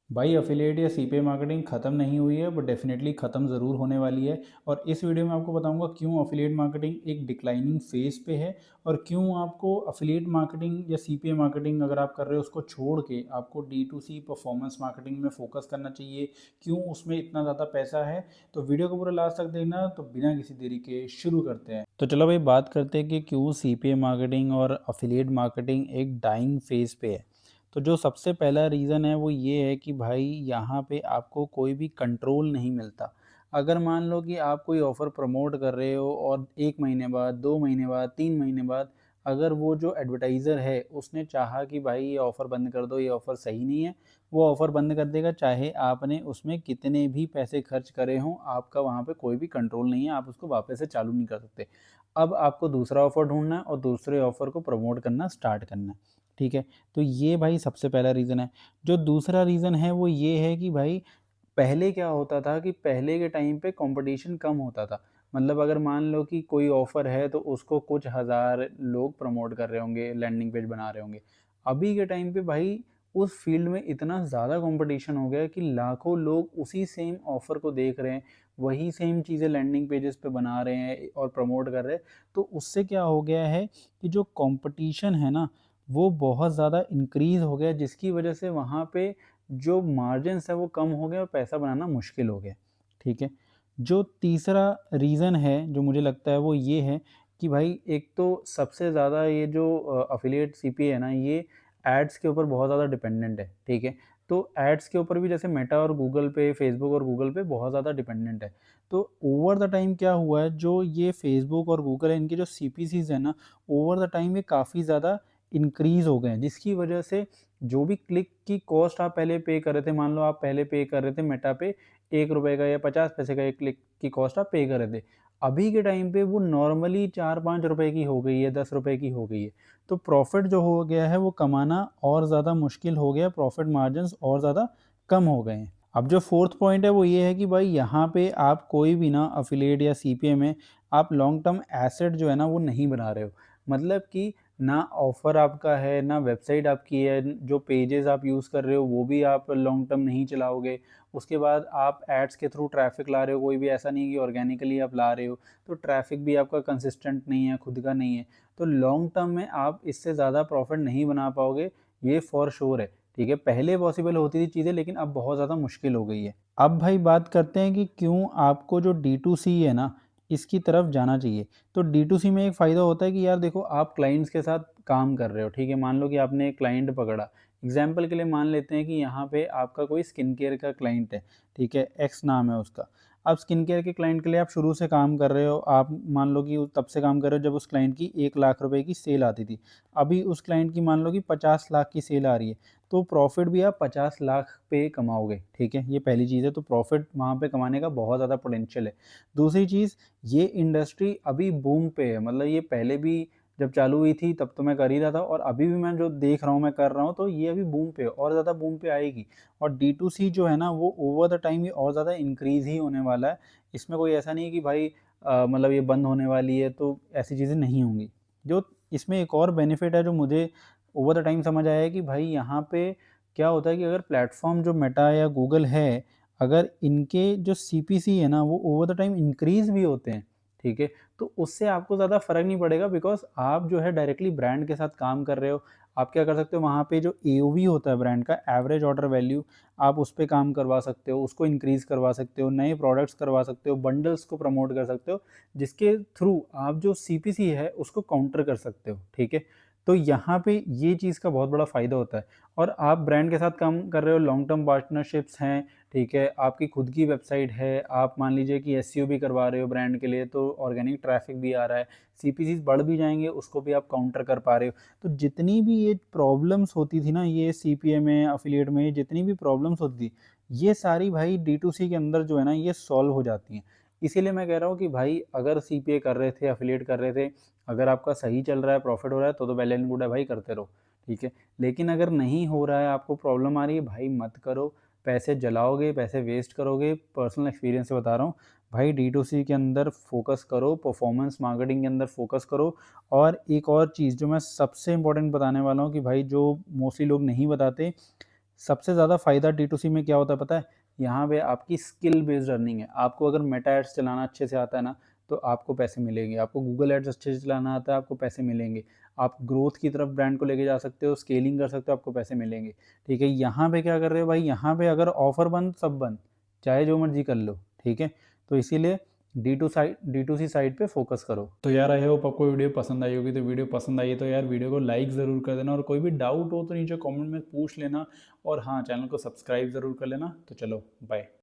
भाई अफिलिएट या CPA marketing ख़त्म नहीं हुई है बट डेफिनेटली ख़त्म ज़रूर होने वाली है। और इस वीडियो में आपको बताऊंगा क्यों अफिलिएट मार्केटिंग एक डिक्लाइनिंग फेज़ पे है और क्यों आपको अफिलिएट मार्केटिंग या सीपीए मार्केटिंग अगर आप कर रहे हो उसको छोड़ के आपको D to C performance marketing में फोकस करना चाहिए, क्यों उसमें इतना ज़्यादा पैसा है। तो वीडियो को पूरा लास्ट तक देखना। तो बिना किसी देरी के शुरू करते हैं। तो चलो भाई बात करते हैं कि क्यों सीपीए मार्केटिंग और अफिलिएट मार्केटिंग एक डाइंग फेज़ पे है। तो जो सबसे पहला रीज़न है वो ये है कि भाई यहाँ पे आपको कोई भी कंट्रोल नहीं मिलता। अगर मान लो कि आप कोई ऑफ़र प्रमोट कर रहे हो और 1 महीने बाद, 2 महीने बाद, 3 महीने बाद अगर वो जो एडवर्टाइज़र है उसने चाहा कि भाई ये ऑफ़र बंद कर दो, ये ऑफ़र सही नहीं है, वो ऑफ़र बंद कर देगा, चाहे आपने उसमें कितने भी पैसे खर्च करे हों, आपका वहाँ पे कोई भी कंट्रोल नहीं है, आप उसको वापस से चालू नहीं कर सकते। अब आपको दूसरा ऑफ़र ढूँढना है और दूसरे ऑफ़र को प्रमोट करना स्टार्ट करना है, ठीक है? तो ये भाई सबसे पहला रीज़न है। जो दूसरा रीज़न है वो ये है कि भाई पहले क्या होता था कि पहले के टाइम पे कंपटीशन कम होता था। मतलब अगर मान लो कि कोई ऑफ़र है तो उसको कुछ हज़ार लोग प्रमोट कर रहे होंगे, लैंडिंग पेज बना रहे होंगे। अभी के टाइम पे भाई उस फ़ील्ड में इतना ज़्यादा कंपटीशन हो गया है कि लाखों लोग उसी सेम ऑफ़र को देख रहे हैं, वही सेम चीज़ें लैंडिंग पेजेस पे बना रहे हैं और प्रमोट कर रहे हैं। तो उससे क्या हो गया है कि जो कंपटीशन है ना, वो बहुत ज़्यादा इंक्रीज़ हो गया, जिसकी वजह से वहाँ पे जो मार्जिन्स है वो कम हो गए और पैसा बनाना मुश्किल हो गया, ठीक है। जो तीसरा रीज़न है जो मुझे लगता है वो ये है कि भाई एक तो सबसे ज़्यादा ये जो अफिलिएट सीपीए है ना, ये एड्स के ऊपर बहुत ज़्यादा डिपेंडेंट है, ठीक है। तो एड्स के ऊपर भी जैसे मेटा और गूगल पे, फेसबुक और गूगल पे बहुत ज़्यादा डिपेंडेंट है। तो ओवर द टाइम क्या हुआ है, जो ये फेसबुक और गूगल है इनके जो सीपीसीज है ना, ओवर द टाइम ये काफ़ी ज़्यादा इंक्रीज़ हो गए हैं, जिसकी वजह से जो भी क्लिक की कॉस्ट आप पहले पे कर रहे थे, मान लो आप पहले पे कर रहे थे मेटा पे ₹1 का या 50 पैसे का एक क्लिक की कॉस्ट आप पे कर रहे थे। अभी के टाइम पे वो नॉर्मली 4-5 रुपए की हो गई है, 10 रुपए की हो गई है। तो प्रॉफ़िट जो हो गया है वो कमाना और ज़्यादा मुश्किल हो गया, प्रॉफ़िट मार्जिन्स और ज़्यादा कम हो गए हैं। अब जो 4th पॉइंट है वो ये है कि भाई यहाँ पे आप कोई भी ना एफ़िलिएट या सीपीए में आप लॉन्ग टर्म एसेट जो है ना वो नहीं बना रहे हो। मतलब कि ना ऑफ़र आपका है, ना वेबसाइट आपकी है, जो पेजेज़ आप यूज़ कर रहे हो वो भी आप लॉन्ग टर्म नहीं चलाओगे। उसके बाद आप एड्स के थ्रू ट्रैफ़िक ला रहे हो, कोई भी ऐसा नहीं है कि ऑर्गेनिकली आप ला रहे हो, तो ट्रैफ़िक भी आपका कंसिस्टेंट नहीं है, खुद का नहीं है। तो लॉन्ग टर्म में आप इससे ज़्यादा प्रॉफ़िट नहीं बना पाओगे, ये फ़ॉर श्योर है, ठीक है। पहले पॉसिबल होती थी चीज़ें लेकिन अब बहुत ज़्यादा मुश्किल हो गई है। अब भाई बात करते हैं कि क्यों आपको जो D2C है ना, इसकी तरफ जाना चाहिए। तो D2C में एक फ़ायदा होता है कि यार देखो आप क्लाइंट्स के साथ काम कर रहे हो, ठीक है। मान लो कि आपने एक क्लाइंट पकड़ा, एग्ज़ाम्पल के लिए मान लेते हैं कि यहाँ पे आपका कोई स्किन केयर का क्लाइंट है, ठीक है, एक्स नाम है उसका। अब स्किन केयर के क्लाइंट के लिए आप शुरू से काम कर रहे हो, आप मान लो कि तब से काम कर रहे हो जब उस क्लाइंट की 1 लाख रुपए की सेल आती थी। अभी उस क्लाइंट की मान लो कि 50 लाख की सेल आ रही है, तो प्रॉफ़िट भी आप 50 लाख पे कमाओगे, ठीक है। ये पहली चीज़ है, तो प्रॉफ़िट वहाँ पे कमाने का बहुत ज़्यादा पोटेंशियल है। दूसरी चीज़, ये इंडस्ट्री अभी बूम पे है, मतलब ये पहले भी जब चालू हुई थी तब तो मैं कर ही रहा था और अभी भी मैं जो देख रहा हूँ, मैं कर रहा हूँ, तो ये अभी बूम पे है और ज़्यादा बूम पे आएगी। और D2C जो है ना वो ओवर द टाइम ये और ज़्यादा इंक्रीज़ ही होने वाला है। इसमें कोई ऐसा नहीं है कि भाई मतलब ये बंद होने वाली है, तो ऐसी चीज़ें नहीं होंगी। जो इसमें एक और बेनिफिट है जो मुझे ओवर द टाइम समझ आया है कि भाई यहाँ पे क्या होता है कि अगर प्लेटफ़ॉर्म जो मेटा या गूगल है, अगर इनके जो सीपीसी है ना वो ओवर द टाइम इंक्रीज़ भी होते हैं, ठीक है? तो उससे आपको ज़्यादा फ़र्क नहीं पड़ेगा, बिकॉज़ आप जो है डायरेक्टली ब्रांड के साथ काम कर रहे हो। आप क्या कर सकते हो, वहाँ पे जो एओवी होता है ब्रांड का, एवरेज ऑर्डर वैल्यू, आप उस पे काम करवा सकते हो, उसको इंक्रीज़ करवा सकते हो, नए प्रोडक्ट्स करवा सकते हो, बंडल्स को प्रमोट कर सकते हो, जिसके थ्रू आप जो सीपीसी है उसको काउंटर कर सकते हो, ठीक है? तो यहाँ पे ये चीज़ का बहुत बड़ा फ़ायदा होता है। और आप ब्रांड के साथ काम कर रहे हो, लॉन्ग टर्म पार्टनरशिप्स हैं, ठीक है, आपकी खुद की वेबसाइट है, आप मान लीजिए कि एसईओ भी करवा रहे हो ब्रांड के लिए, तो ऑर्गेनिक ट्रैफिक भी आ रहा है, सीपीसीज़ बढ़ भी जाएँगे, उसको भी आप काउंटर कर पा रहे हो। तो जितनी भी ये प्रॉब्लम्स होती थी ना, ये सीपीए में, एफ़िलिएट में जितनी भी प्रॉब्लम्स होती थी, ये सारी भाई D2C के अंदर जो है ना, ये सॉल्व हो जाती हैं। इसीलिए मैं कह रहा हूँ कि भाई अगर सीपीए कर रहे थे, एफ़िलिएट कर रहे थे, अगर आपका सही चल रहा है, प्रॉफ़िट हो रहा है, तो वेल एंड गुड है भाई, करते रहो, ठीक है। लेकिन अगर नहीं हो रहा है, आपको प्रॉब्लम आ रही है, भाई मत करो। पैसे जलाओगे, पैसे वेस्ट करोगे, पर्सनल एक्सपीरियंस से बता रहा हूँ। भाई D2C के अंदर फ़ोकस करो, परफॉर्मेंस मार्केटिंग के अंदर फ़ोकस करो। और एक और चीज़ जो मैं सबसे इम्पोर्टेंट बताने वाला हूँ कि भाई जो मोस्टली लोग नहीं बताते, सबसे ज़्यादा फ़ायदा D2C में क्या होता है पता है? यहाँ पे आपकी स्किल बेस्ड अर्निंग है। आपको अगर मेटा एड्स चलाना अच्छे से आता है ना, तो आपको पैसे मिलेंगे। आपको गूगल एड्स अच्छे से चलाना आता है, आपको पैसे मिलेंगे। आप ग्रोथ की तरफ ब्रांड को लेके जा सकते हो, स्केलिंग कर सकते हो, आपको पैसे मिलेंगे। ठीक है? यहाँ पे क्या कर रहे हो भाई, यहाँ पे अगर ऑफ़र बंद सब बंद, चाहे जो मर्ज़ी कर लो। ठीक है? तो इसीलिए D2C साइट पे फोकस करो। तो यार आई होप आपको वीडियो पसंद आई होगी। तो वीडियो पसंद आई है तो यार वीडियो को लाइक ज़रूर कर देना, और कोई भी डाउट हो तो नीचे कमेंट में पूछ लेना, और हाँ, चैनल को सब्सक्राइब ज़रूर कर लेना। तो चलो बाय।